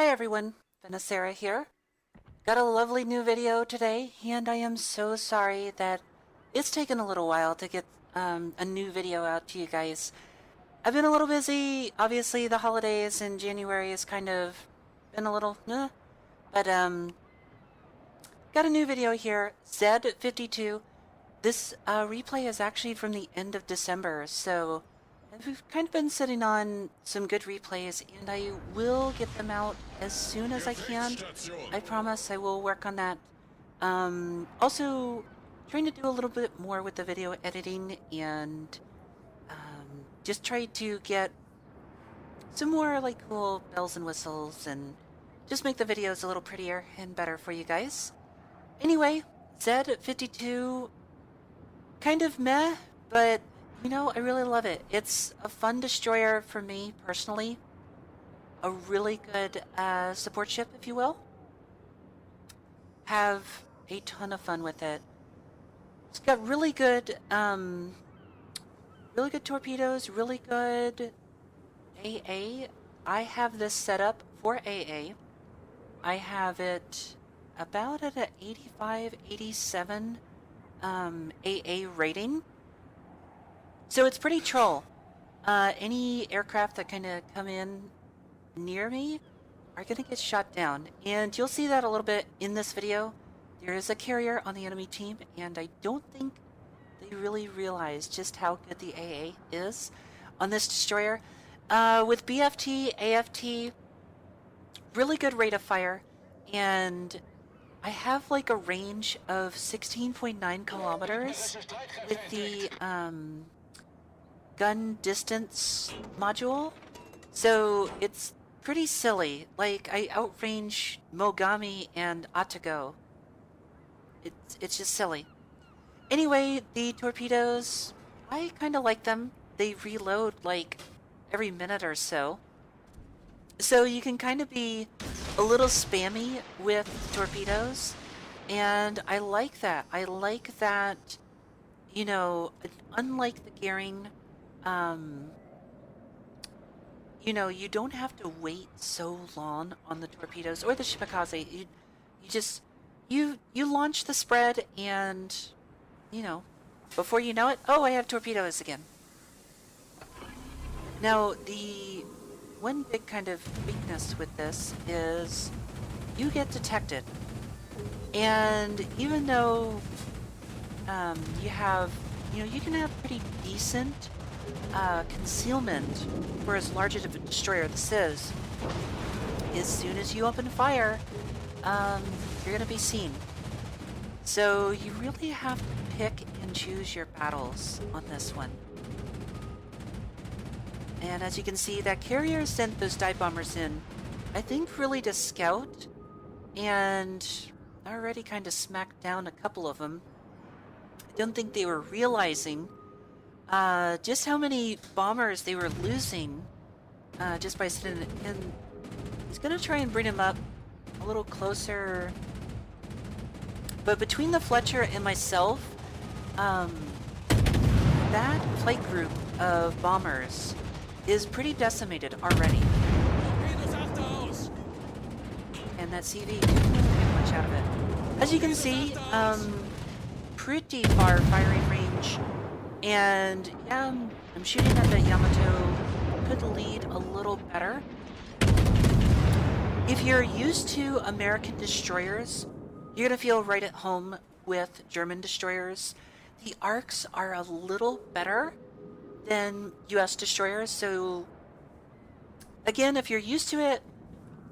Hi everyone, Vanessa here. Got a lovely new video today, and I am so sorry that it's taken a little while to get a new video out to you guys. I've been a little busy. Obviously, the holidays in January has kind of been a little, but got a new video here, Z52. This replay is actually from the end of December, so we've kind of been sitting on some good replays, and I will get them out as soon as I can. I promise I will work on that. Also, trying to do a little bit more with the video editing and just try to get some more like cool bells and whistles and just make the videos a little prettier and better for you guys. Anyway, Z52, kind of meh, but you know, I really love it. It's a fun destroyer for me personally. A really good support ship, if you will. Have a ton of fun with it. It's got really good torpedoes, really good AA. I have this set up for AA. I have it about at an 85, 87 AA rating. So it's pretty troll. Any aircraft that kind of come in near me are going to get shot down. And you'll see that a little bit in this video. There is a carrier on the enemy team, and I don't think they really realize just how good the AA is on this destroyer. With BFT, AFT, really good rate of fire, and I have like a range of 16.9 kilometers with the gun distance module, so it's pretty silly. Like, I outrange Mogami and Atago. It's just silly. Anyway, the torpedoes, I kind of like them. They reload like every minute or so. So you can kind of be a little spammy with torpedoes, and I like that. I like that, you know, unlike the gearing, you know, you don't have to wait so long on the torpedoes or the shimikaze. You launch the spread, and you know, before you know it, oh, I have torpedoes again. Now, the one big kind of weakness with this is you get detected, and even though you have, you know, you can have pretty decent concealment for as large as a destroyer this is. As soon as you open fire, you're gonna be seen. So you really have to pick and choose your battles on this one. And as you can see, that carrier sent those dive bombers in, I think really to scout, and already kind of smacked down a couple of them. I don't think they were realizing just how many bombers they were losing just by sitting in. He's gonna try and bring him up a little closer. But between the Fletcher and myself, that flight group of bombers is pretty decimated already. And that CV didn't get much out of it. As you can see, pretty far firing range. And yeah, I'm shooting at the Yamato. Could lead a little better. If you're used to American destroyers, you're gonna feel right at home with German destroyers. The arcs are a little better than US destroyers, so again, if you're used to it,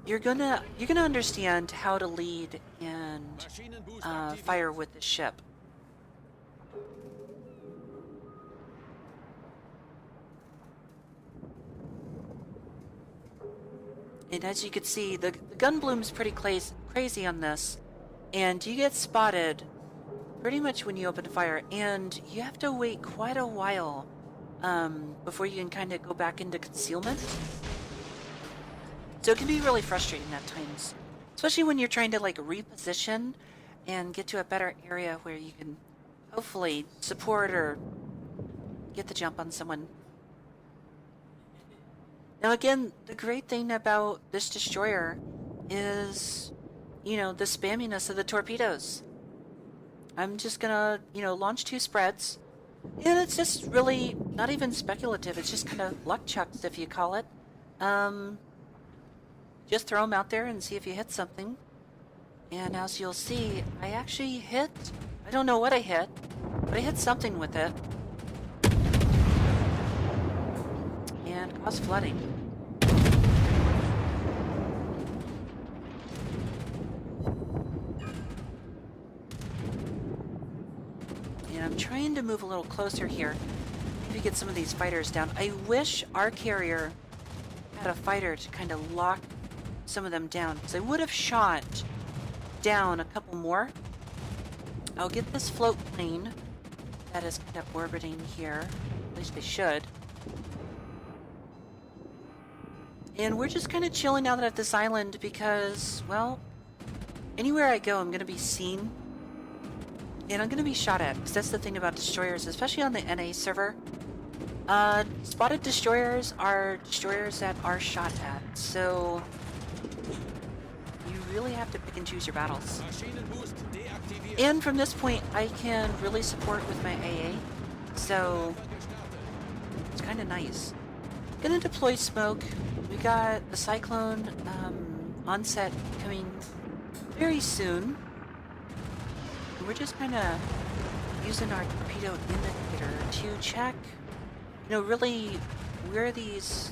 you're gonna understand how to lead and fire with the ship. And as you can see, the gun bloom's pretty crazy on this, and you get spotted pretty much when you open fire, and you have to wait quite a while before you can kind of go back into concealment. So it can be really frustrating at times, especially when you're trying to like reposition and get to a better area where you can hopefully support or get the jump on someone. Now again, the great thing about this destroyer is, you know, the spamminess of the torpedoes. I'm just gonna, you know, launch 2 spreads. And it's just really not even speculative. It's just kind of luck chucks, if you call it. Just throw them out there and see if you hit something. And as you'll see, I actually hit, I don't know what I hit, but I hit something with it. And caused flooding. And I'm trying to move a little closer here. Maybe get some of these fighters down. I wish our carrier had a fighter to kind of lock some of them down, because I would have shot down a couple more. I'll get this float plane that is kind of orbiting here. At least they should. And we're just kind of chilling out at this island because, well, anywhere I go, I'm going to be seen. And I'm going to be shot at, because that's the thing about destroyers, especially on the NA server. Spotted destroyers are destroyers that are shot at, so you really have to pick and choose your battles. And from this point, I can really support with my AA, so it's kind of nice. Gonna deploy smoke. We got the cyclone onset coming very soon. We're just kind of using our torpedo indicator to check, you know, really where these,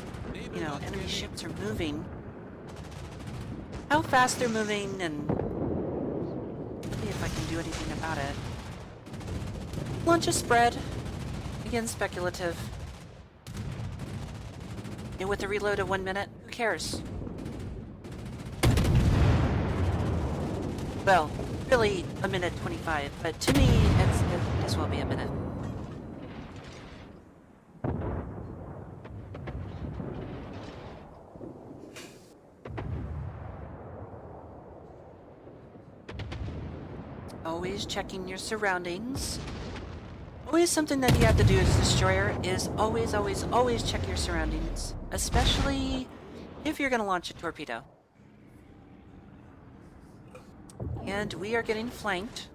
you know, enemy ships are moving, how fast they're moving, and see if I can do anything about it. Launch a spread. Again, speculative. And with a reload of 1 minute, who cares? Well, really a minute 25, but to me, it just will be a minute. Always checking your surroundings. Always something that you have to do as a destroyer is always, always, always check your surroundings. Especially if you're going to launch a torpedo. And we are getting flanked.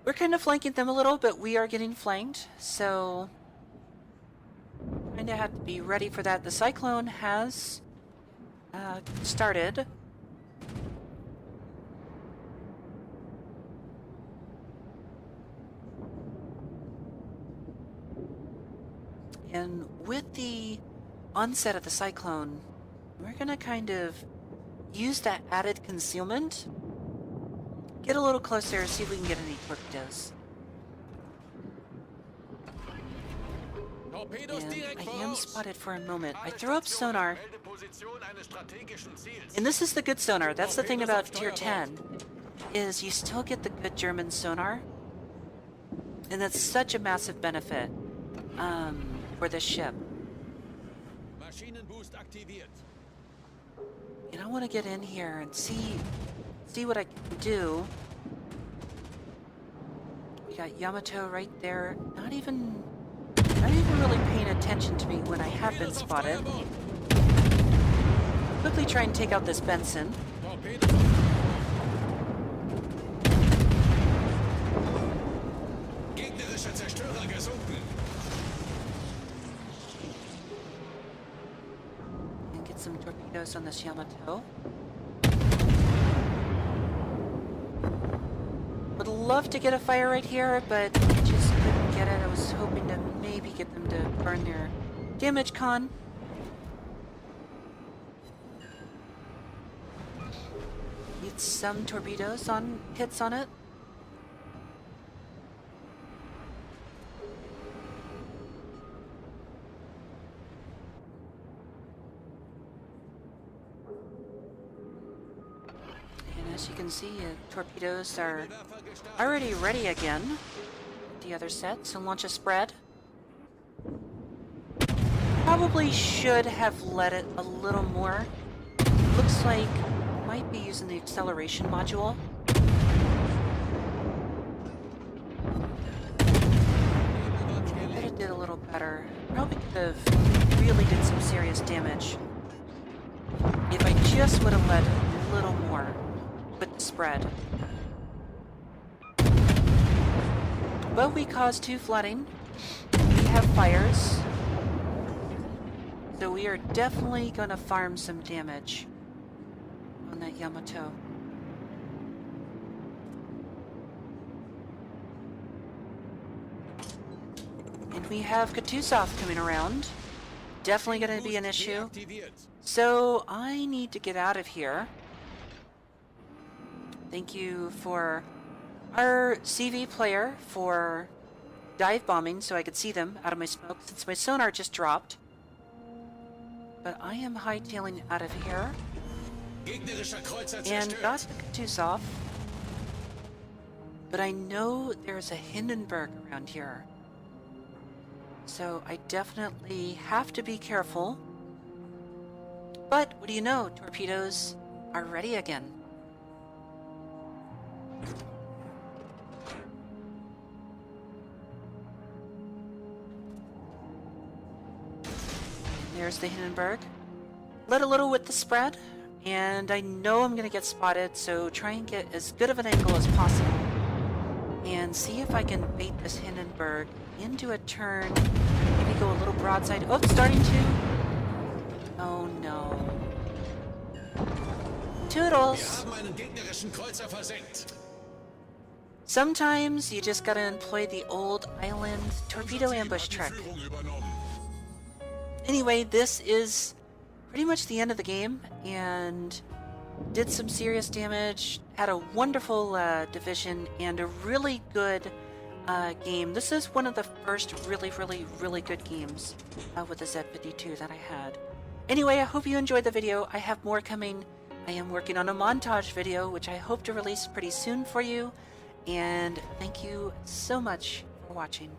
We're kind of flanking them a little, but we are getting flanked, so kind of have to be ready for that. The cyclone has started. And with the onset of the cyclone, we're going to kind of use that added concealment. Get a little closer, see if we can get any torpedoes. And I am spotted for a moment. I throw up sonar. And this is the good sonar. That's the thing about Tier 10, is you still get the good German sonar. And that's such a massive benefit for this ship. And I want to get in here and see what I can do. We got Yamato right there. Not even really paying attention to me when I have been spotted. Quickly try and take out this Benson. And get some torpedoes on this Yamato. Would love to get a fire right here, but I just couldn't get it. I was hoping to maybe get them to burn their damage con. Need some torpedoes on hits on it. As you can see, torpedoes are already ready again. The other set, so launch a spread. Probably should have let it a little more. Looks like I might be using the acceleration module. I bet it did a little better. Probably could have really did some serious damage if just would have led a little more with the spread. But we caused 2 flooding. We have fires. So we are definitely going to farm some damage on that Yamato. And we have Kutuzov coming around. Definitely going to be an issue. So I need to get out of here. Thank you for our CV player for dive bombing so I could see them out of my smoke since my sonar just dropped. But I am hightailing out of here. And got Kutuzov. But I know there's a Hindenburg around here. So I definitely have to be careful. But what do you know? Torpedoes are ready again. There's the Hindenburg. Led a little with the spread, and I know I'm going to get spotted, so try and get as good of an angle as possible. And see if I can bait this Hindenburg into a turn. Maybe go a little broadside. Oh, it's starting to. Oh no. Toodles! Sometimes you just gotta employ the old island torpedo ambush trick. Anyway, this is pretty much the end of the game, and did some serious damage, had a wonderful division, and a really good game. This is one of the first really good games with the Z52 that I had. Anyway, I hope you enjoyed the video. I have more coming. I am working on a montage video, which I hope to release pretty soon for you. And thank you so much for watching.